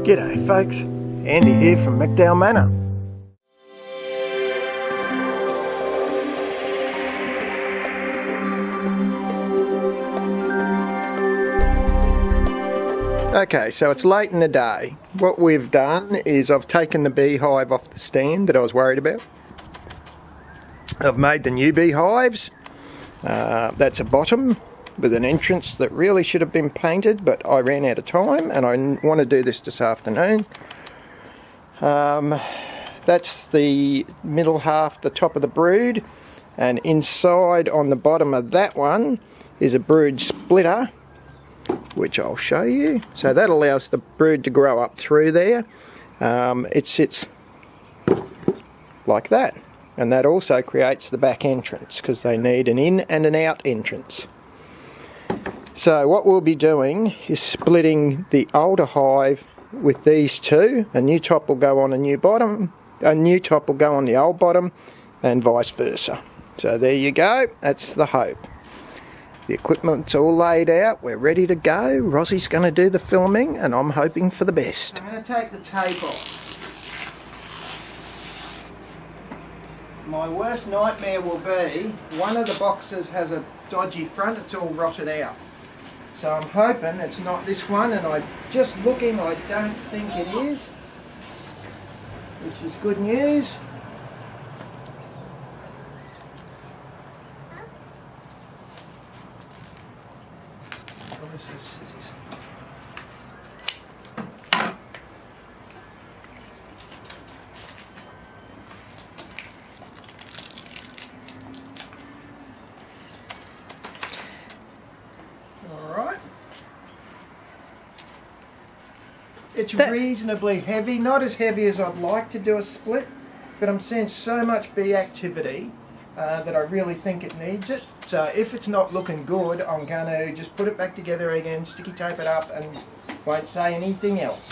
G'day folks, Andy here from McDowall Manor. Okay, so it's late in the day. What we've done is I've taken the beehive off the stand that I was worried about. I've made the new beehives. That's a bottom with an entrance that really should have been painted, but I ran out of time and I want to do this afternoon. That's the middle half, the top of the brood, and inside on the bottom of that one is a brood splitter, which I'll show you. So that allows the brood to grow up through there. It sits like that, and that also creates the back entrance because they need an in and an out entrance. So what we'll be doing is splitting the older hive with these two. A new top will go on a new bottom, a new top will go on the old bottom, and vice versa. So there you go, that's the hope. The equipment's all laid out, we're ready to go. Rossie's going to do the filming and I'm hoping for the best. I'm going to take the tape off. My worst nightmare will be one of the boxes has a dodgy front, it's all rotted out. So I'm hoping it's not this one, and I just looking, I don't think it is, which is good news. Where's those scissors? It's reasonably heavy, not as heavy as I'd like to do a split, but I'm seeing so much bee activity that I really think it needs it. So if it's not looking good, I'm going to just put it back together again, sticky tape it up, and won't say anything else.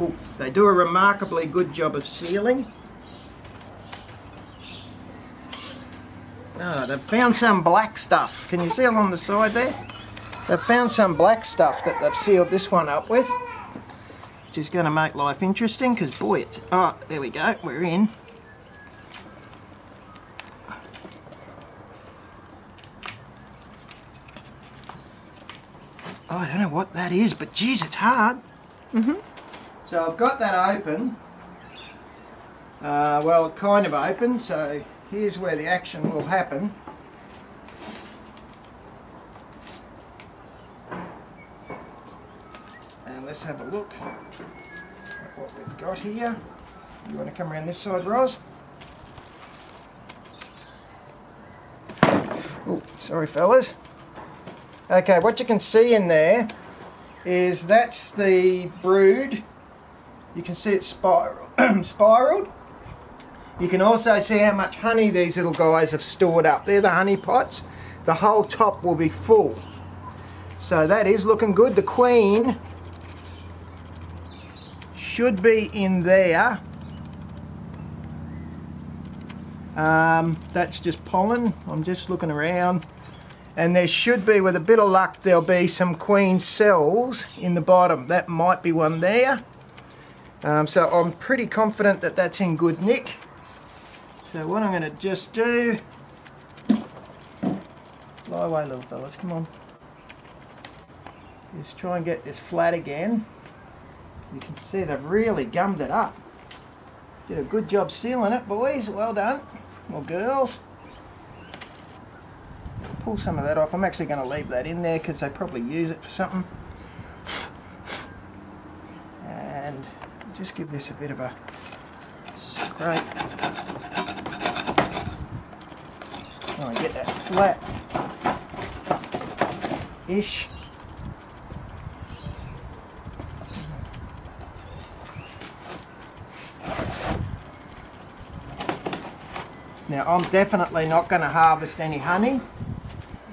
Ooh, they do a remarkably good job of sealing. They've found some black stuff. Can you see along the side there? They've found some black stuff that they've sealed this one up with, which is going to make life interesting because boy, it's... Oh, there we go, we're in. Oh, I don't know what that is, but geez, it's hard. So I've got that open, well, kind of open, so here's where the action will happen. And let's have a look at what we've got here. You want to come around this side, Roz? Oh, sorry fellas. Okay, what you can see in there is that's the brood. You can see it's spiraled. You can also see how much honey these little guys have stored up. They're the honey pots. The whole top will be full. So that is looking good. The queen should be in there. That's just pollen. I'm just looking around. And there should be, with a bit of luck, there'll be some queen cells in the bottom. That might be one there. So I'm pretty confident that that's in good nick. So what I'm going to just do... Fly away little fellas, come on. Just try and get this flat again. You can see they've really gummed it up. Did a good job sealing it, boys. Well done. Or girls. Pull some of that off. I'm actually going to leave that in there because they probably use it for something. And just give this a bit of a scrape. I want to get that flat-ish. Now I'm definitely not going to harvest any honey,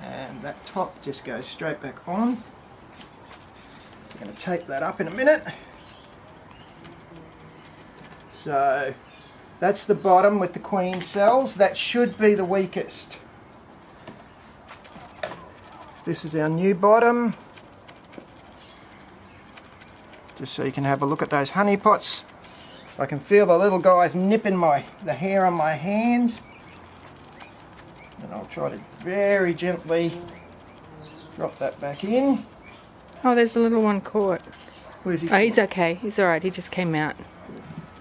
and that top just goes straight back on. I'm going to tape that up in a minute. So that's the bottom with the queen cells. That should be the weakest. This is our new bottom. Just so you can have a look at those honey pots. I can feel the little guys nipping the hair on my hands. And I'll try to very gently drop that back in. Oh, there's the little one caught. Where's he? Oh, he's okay. He's alright. He just came out.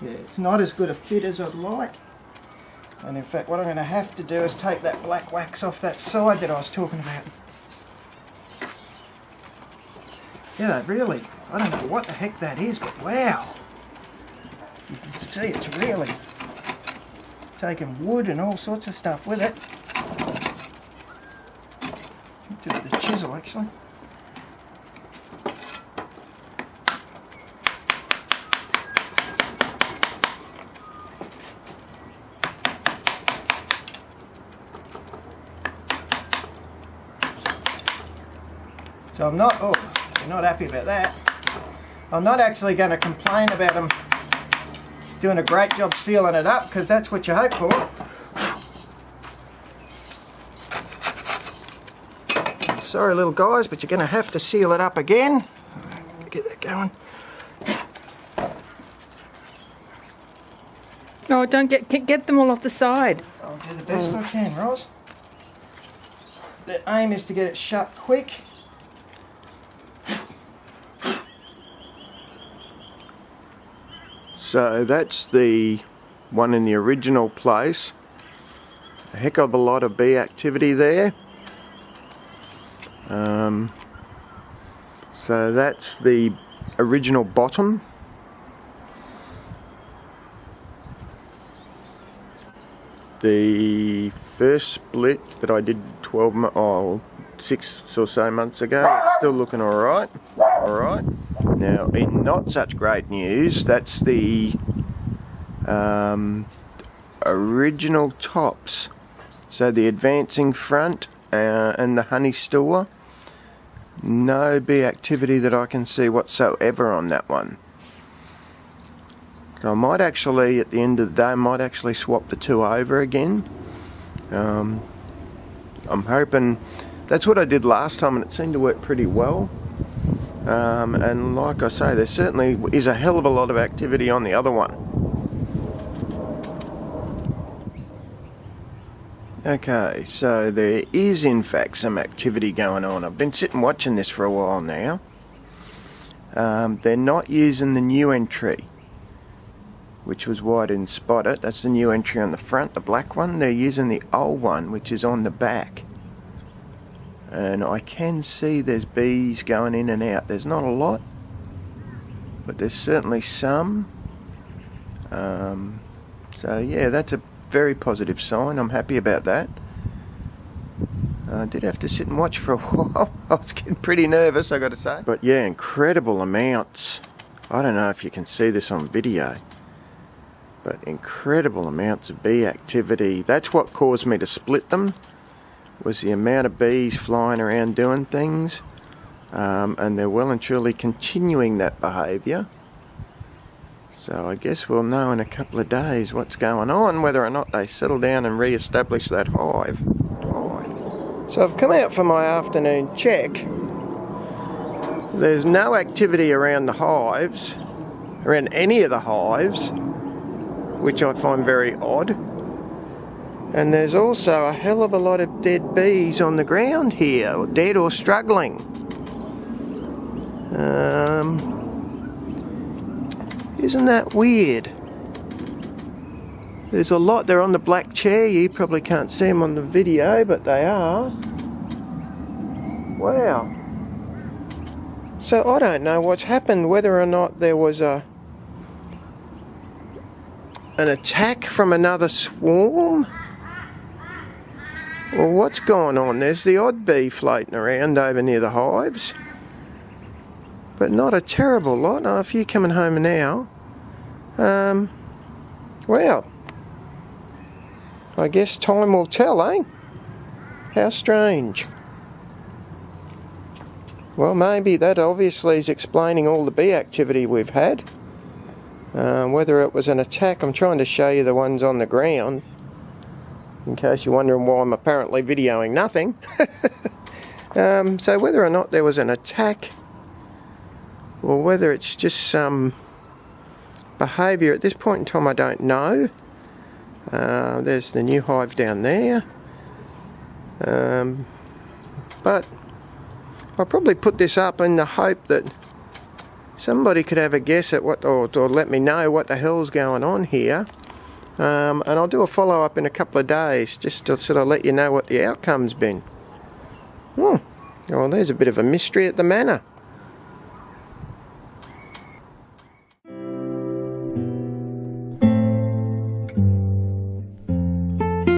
Yeah, it's not as good a fit as I'd like. And in fact, what I'm going to have to do is take that black wax off that side that I was talking about. Yeah, really, I don't know what the heck that is, but wow. You can see it's really taking wood and all sorts of stuff with it. Do it with the chisel, actually. So I'm not, oh, you're not happy about that. I'm not actually going to complain about them doing a great job sealing it up, because that's what you hope for. Sorry little guys, but you're going to have to seal it up again. Get that going. Oh, don't get them all off the side. I'll do the best I can, Roz. The aim is to get it shut quick. So that's the one in the original place. A heck of a lot of bee activity there. So that's the original bottom. The first split that I did 6 or so months ago, it's still looking alright. Now, in not such great news, that's the original tops. So the advancing front and the honey store. No bee activity that I can see whatsoever on that one. So I might actually, at the end of the day, I might actually swap the two over again. I'm hoping, that's what I did last time and it seemed to work pretty well. And like I say, there certainly is a hell of a lot of activity on the other one. Okay, so there is in fact some activity going on. I've been sitting watching this for a while now. They're not using the new entry, which was why I didn't spot it. That's the new entry on the front, the black one. They're using the old one, which is on the back. And I can see there's bees going in and out. There's not a lot, but there's certainly some. So yeah, that's a very positive sign. I'm happy about that. I did have to sit and watch for a while. I was getting pretty nervous, I got to say. But yeah, incredible amounts. I don't know if you can see this on video, but incredible amounts of bee activity. That's what caused me to split them, was the amount of bees flying around doing things. And they're well and truly continuing that behaviour. So I guess we'll know in a couple of days what's going on, whether or not they settle down and re-establish that hive. So I've come out for my afternoon check. There's no activity around the hives, around any of the hives, which I find very odd. And there's also a hell of a lot of dead bees on the ground here, or dead or struggling. Isn't that weird? There's a lot. They're on the black chair. You probably can't see them on the video, but they are. Wow. So I don't know what's happened, whether or not there was an attack from another swarm, or what's going on. There's the odd bee floating around over near the hives, but not a terrible lot. Oh, a few coming home now. Well, I guess time will tell, eh? How strange. Well, maybe that obviously is explaining all the bee activity we've had. Whether it was an attack, I'm trying to show you the ones on the ground, in case you're wondering why I'm apparently videoing nothing. So whether or not there was an attack, or whether it's just some behaviour at this point in time, I don't know. There's the new hive down there. But I'll probably put this up in the hope that somebody could have a guess at what, or let me know what the hell's going on here. And I'll do a follow-up in a couple of days, just to sort of let you know what the outcome's been. Well, there's a bit of a mystery at the manor.